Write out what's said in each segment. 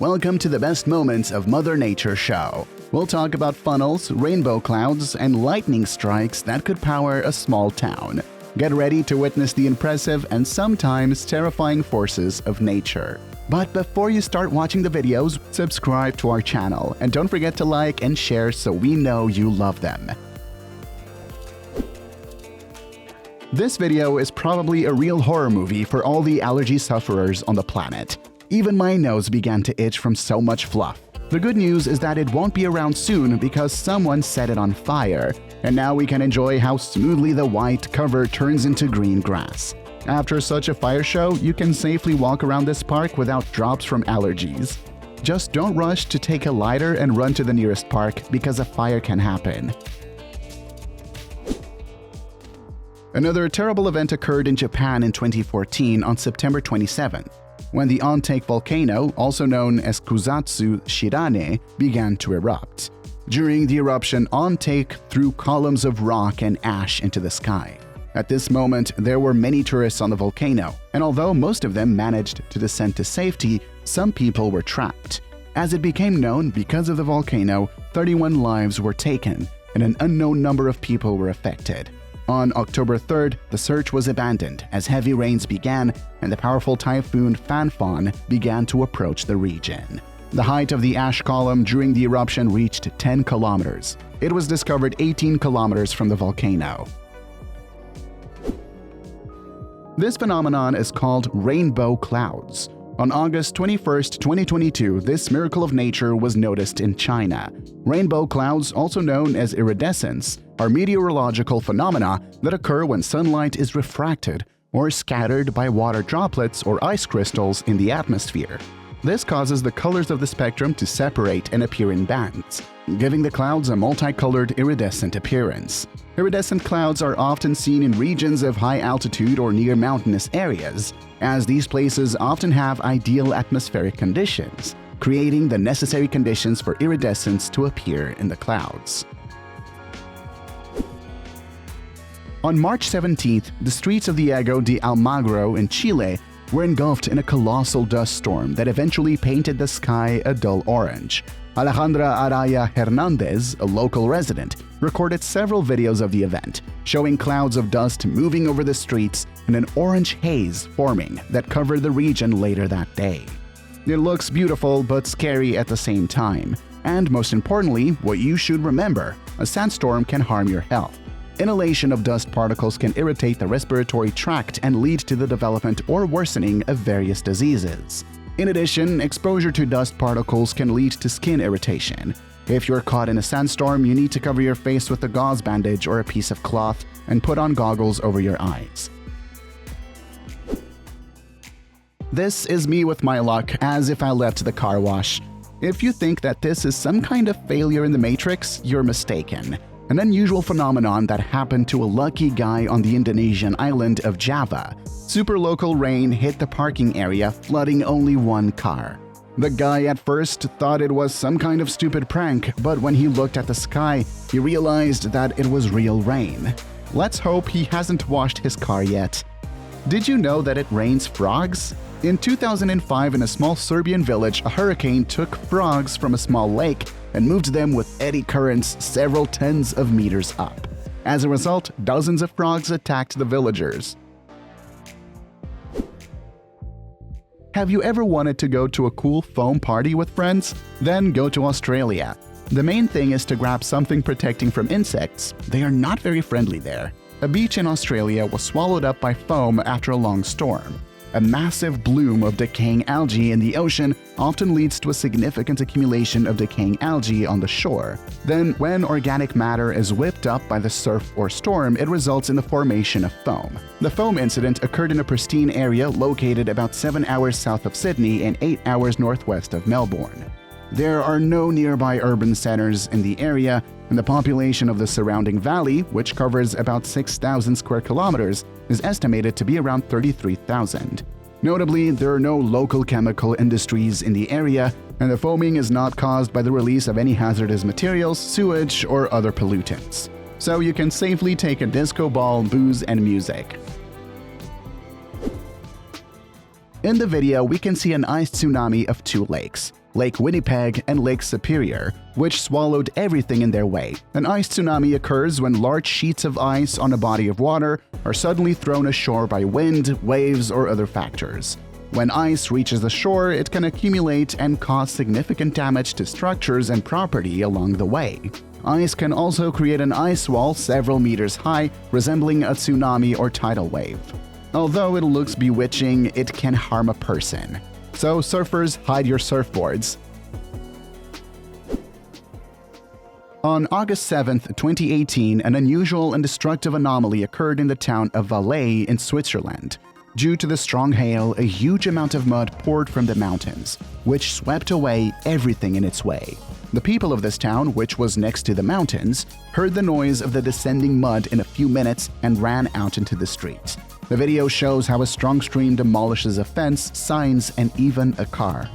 Welcome to the best moments of Mother Nature show. We'll talk about funnels, rainbow clouds, and lightning strikes that could power a small town. Get ready to witness the impressive and sometimes terrifying forces of nature. But before you start watching the videos, subscribe to our channel and don't forget to like and share so we know you love them. This video is probably a real horror movie for all the allergy sufferers on the planet. Even my nose began to itch from so much fluff. The good news is that it won't be around soon because someone set it on fire, and now we can enjoy how smoothly the white cover turns into green grass. After such a fire show, you can safely walk around this park without drops from allergies. Just don't rush to take a lighter and run to the nearest park because a fire can happen. Another terrible event occurred in Japan in 2014 on September 27th, when the Ontake volcano, also known as Kusatsu Shirane, began to erupt. During the eruption, Ontake threw columns of rock and ash into the sky. At this moment, there were many tourists on the volcano, and although most of them managed to descend to safety, some people were trapped. As it became known, because of the volcano, 31 lives were taken, and an unknown number of people were affected. On October 3rd, the search was abandoned as heavy rains began and the powerful typhoon Fanfan began to approach the region. The height of the ash column during the eruption reached 10 kilometers. It was discovered 18 kilometers from the volcano. This phenomenon is called rainbow clouds. On August 21, 2022, this miracle of nature was noticed in China. Rainbow clouds, also known as iridescence, are meteorological phenomena that occur when sunlight is refracted or scattered by water droplets or ice crystals in the atmosphere. This causes the colors of the spectrum to separate and appear in bands, giving the clouds a multicolored iridescent appearance. Iridescent clouds are often seen in regions of high altitude or near mountainous areas, as these places often have ideal atmospheric conditions, creating the necessary conditions for iridescence to appear in the clouds. On March 17th, the streets of Diego de Almagro in Chile were engulfed in a colossal dust storm that eventually painted the sky a dull orange. Alejandra Araya Hernandez, a local resident, recorded several videos of the event, showing clouds of dust moving over the streets and an orange haze forming that covered the region later that day. It looks beautiful but scary at the same time. And most importantly, what you should remember, a sandstorm can harm your health. Inhalation of dust particles can irritate the respiratory tract and lead to the development or worsening of various diseases. In addition, exposure to dust particles can lead to skin irritation. If you're caught in a sandstorm, you need to cover your face with a gauze bandage or a piece of cloth and put on goggles over your eyes. This is me with my luck, as if I left the car wash. If you think that this is some kind of failure in the Matrix, you're mistaken. An unusual phenomenon that happened to a lucky guy on the Indonesian island of Java. Super local rain hit the parking area, flooding only one car. The guy at first thought it was some kind of stupid prank, but when he looked at the sky, he realized that it was real rain. Let's hope he hasn't washed his car yet. Did you know that it rains frogs? In 2005, in a small Serbian village, a hurricane took frogs from a small lake and moved them with eddy currents several tens of meters up. As a result, dozens of frogs attacked the villagers. Have you ever wanted to go to a cool foam party with friends? Then go to Australia. The main thing is to grab something protecting from insects. They are not very friendly there. A beach in Australia was swallowed up by foam after a long storm. A massive bloom of decaying algae in the ocean often leads to a significant accumulation of decaying algae on the shore. Then, when organic matter is whipped up by the surf or storm, it results in the formation of foam. The foam incident occurred in a pristine area located about 7 hours south of Sydney and 8 hours northwest of Melbourne. There are no nearby urban centers in the area, and the population of the surrounding valley, which covers about 6,000 square kilometers, is estimated to be around 33,000. Notably, there are no local chemical industries in the area, and the foaming is not caused by the release of any hazardous materials, sewage, or other pollutants. So you can safely take a disco ball, booze, and music. In the video, we can see an ice tsunami of two lakes, Lake Winnipeg and Lake Superior, which swallowed everything in their way. An ice tsunami occurs when large sheets of ice on a body of water are suddenly thrown ashore by wind, waves, or other factors. When ice reaches the shore, it can accumulate and cause significant damage to structures and property along the way. Ice can also create an ice wall several meters high, resembling a tsunami or tidal wave. Although it looks bewitching, it can harm a person. So surfers, hide your surfboards. On August 7, 2018, an unusual and destructive anomaly occurred in the town of Valais in Switzerland. Due to the strong hail, a huge amount of mud poured from the mountains, which swept away everything in its way. The people of this town, which was next to the mountains, heard the noise of the descending mud in a few minutes and ran out into the street. The video shows how a strong stream demolishes a fence, signs, and even a car.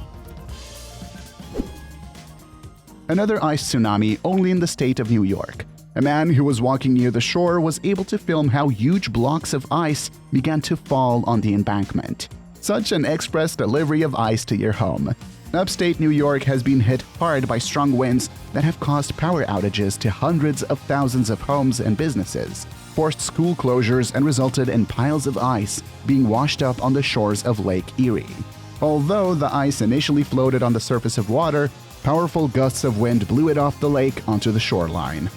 Another ice tsunami only in the state of New York. A man who was walking near the shore was able to film how huge blocks of ice began to fall on the embankment. Such an express delivery of ice to your home. Upstate New York has been hit hard by strong winds that have caused power outages to hundreds of thousands of homes and businesses, forced school closures, and resulted in piles of ice being washed up on the shores of Lake Erie. Although the ice initially floated on the surface of water, powerful gusts of wind blew it off the lake onto the shoreline.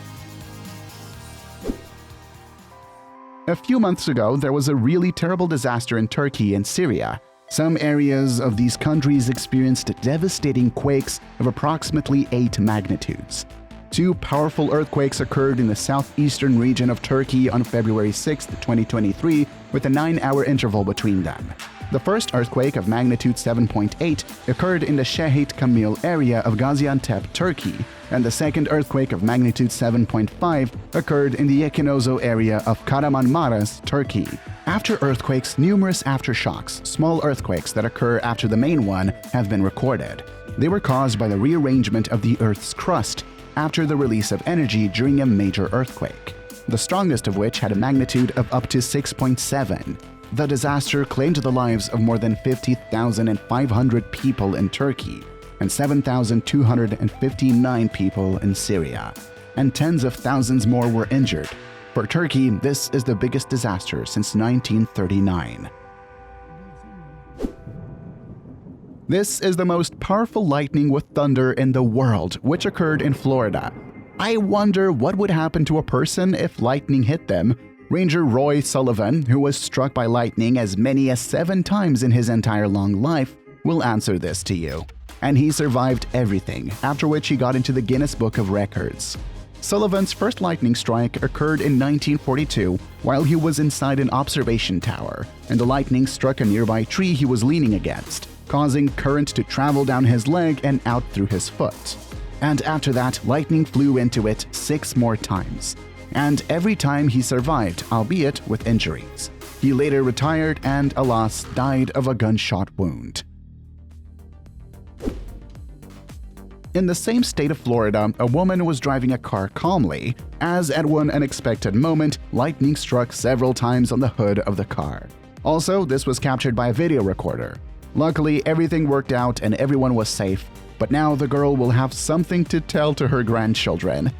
A few months ago, there was a really terrible disaster in Turkey and Syria. Some areas of these countries experienced devastating quakes of approximately 8 magnitudes. Two powerful earthquakes occurred in the southeastern region of Turkey on February 6, 2023, with a 9-hour interval between them. The first earthquake of magnitude 7.8 occurred in the Şehit Kamil area of Gaziantep, Turkey, and the second earthquake of magnitude 7.5 occurred in the Ekinozo area of Kahramanmaraş, Turkey. After earthquakes, numerous aftershocks, small earthquakes that occur after the main one, have been recorded. They were caused by the rearrangement of the Earth's crust after the release of energy during a major earthquake, the strongest of which had a magnitude of up to 6.7. The disaster claimed the lives of more than 50,500 people in Turkey and 7,259 people in Syria, and tens of thousands more were injured. For Turkey, this is the biggest disaster since 1939. This is the most powerful lightning with thunder in the world, which occurred in Florida. I wonder what would happen to a person if lightning hit them. Ranger Roy Sullivan, who was struck by lightning as many as 7 times in his entire long life, will answer this to you. And he survived everything, after which he got into the Guinness Book of Records. Sullivan's first lightning strike occurred in 1942 while he was inside an observation tower, and the lightning struck a nearby tree he was leaning against, causing current to travel down his leg and out through his foot. And after that, lightning flew into it 6 more times. And every time he survived, albeit with injuries. He later retired and, alas, died of a gunshot wound. In the same state of Florida, a woman was driving a car calmly, as at one unexpected moment, lightning struck several times on the hood of the car. Also, this was captured by a video recorder. Luckily, everything worked out and everyone was safe, but now the girl will have something to tell to her grandchildren.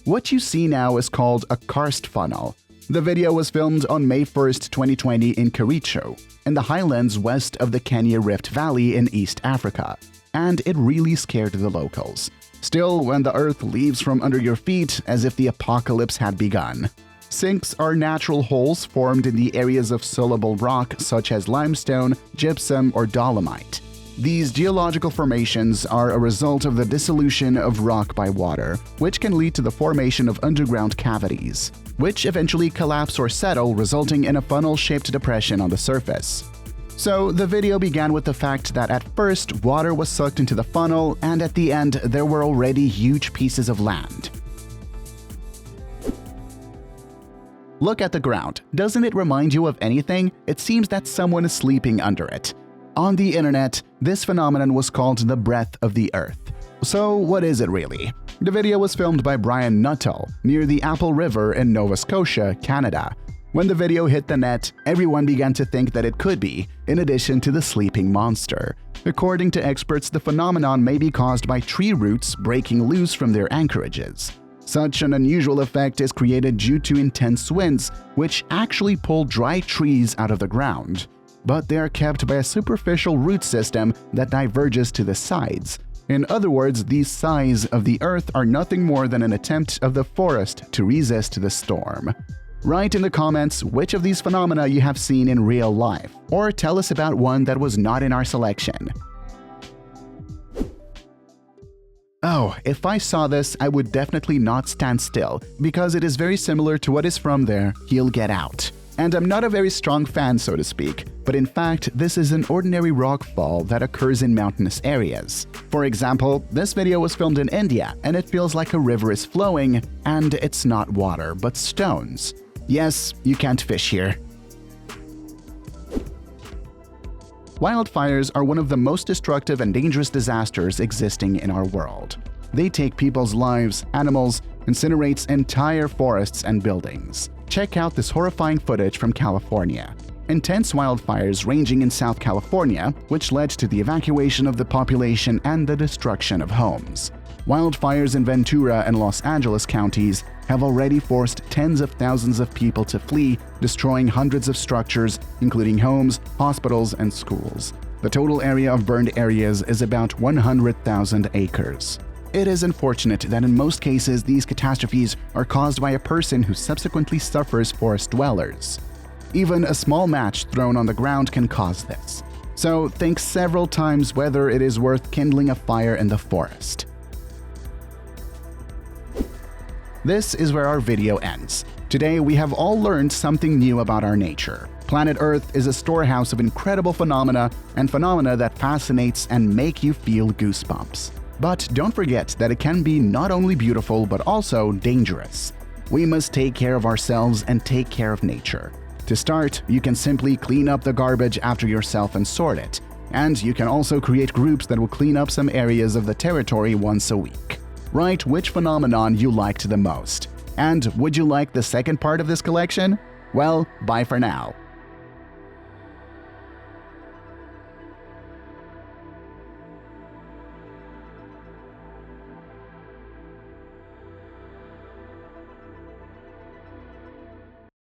What you see now is called a karst funnel. The video was filmed on May 1, 2020 in Kericho, in the highlands west of the Kenya Rift Valley in East Africa, and it really scared the locals. Still, when the earth leaves from under your feet as if the apocalypse had begun. Sinks are natural holes formed in the areas of soluble rock such as limestone, gypsum, or dolomite. These geological formations are a result of the dissolution of rock by water, which can lead to the formation of underground cavities, which eventually collapse or settle, resulting in a funnel-shaped depression on the surface. So the video began with the fact that at first water was sucked into the funnel, and at the end there were already huge pieces of land. Look at the ground. Doesn't it remind you of anything? It seems that someone is sleeping under it. On the internet, this phenomenon was called the breath of the earth. So what is it really? The video was filmed by Brian Nuttall near the Apple River in Nova Scotia, Canada. When the video hit the net, everyone began to think that it could be, in addition to the sleeping monster. According to experts, the phenomenon may be caused by tree roots breaking loose from their anchorages. Such an unusual effect is created due to intense winds, which actually pull dry trees out of the ground. But they are kept by a superficial root system that diverges to the sides. In other words, these sides of the earth are nothing more than an attempt of the forest to resist the storm. Write in the comments which of these phenomena you have seen in real life, or tell us about one that was not in our selection. Oh, if I saw this, I would definitely not stand still, because it is very similar to what is from there, He'll Get Out. And I'm not a very strong fan, so to speak, but in fact, this is an ordinary rock fall that occurs in mountainous areas. For example, this video was filmed in India, and it feels like a river is flowing, and it's not water, but stones. Yes, you can't fish here. Wildfires are one of the most destructive and dangerous disasters existing in our world. They take people's lives, animals, incinerate entire forests and buildings. Check out this horrifying footage from California. Intense wildfires ranging in South California, which led to the evacuation of the population and the destruction of homes. Wildfires in Ventura and Los Angeles counties have already forced tens of thousands of people to flee, destroying hundreds of structures, including homes, hospitals, and schools. The total area of burned areas is about 100,000 acres. It is unfortunate that in most cases these catastrophes are caused by a person who subsequently suffers forest dwellers. Even a small match thrown on the ground can cause this. So think several times whether it is worth kindling a fire in the forest. This is where our video ends. Today we have all learned something new about our nature. Planet Earth is a storehouse of incredible phenomena and phenomena that fascinates and make you feel goosebumps. But don't forget that it can be not only beautiful but also dangerous. We must take care of ourselves and take care of nature. To start, you can simply clean up the garbage after yourself and sort it. And you can also create groups that will clean up some areas of the territory once a week. Write which phenomenon you liked the most. And would you like the second part of this collection? Well, bye for now.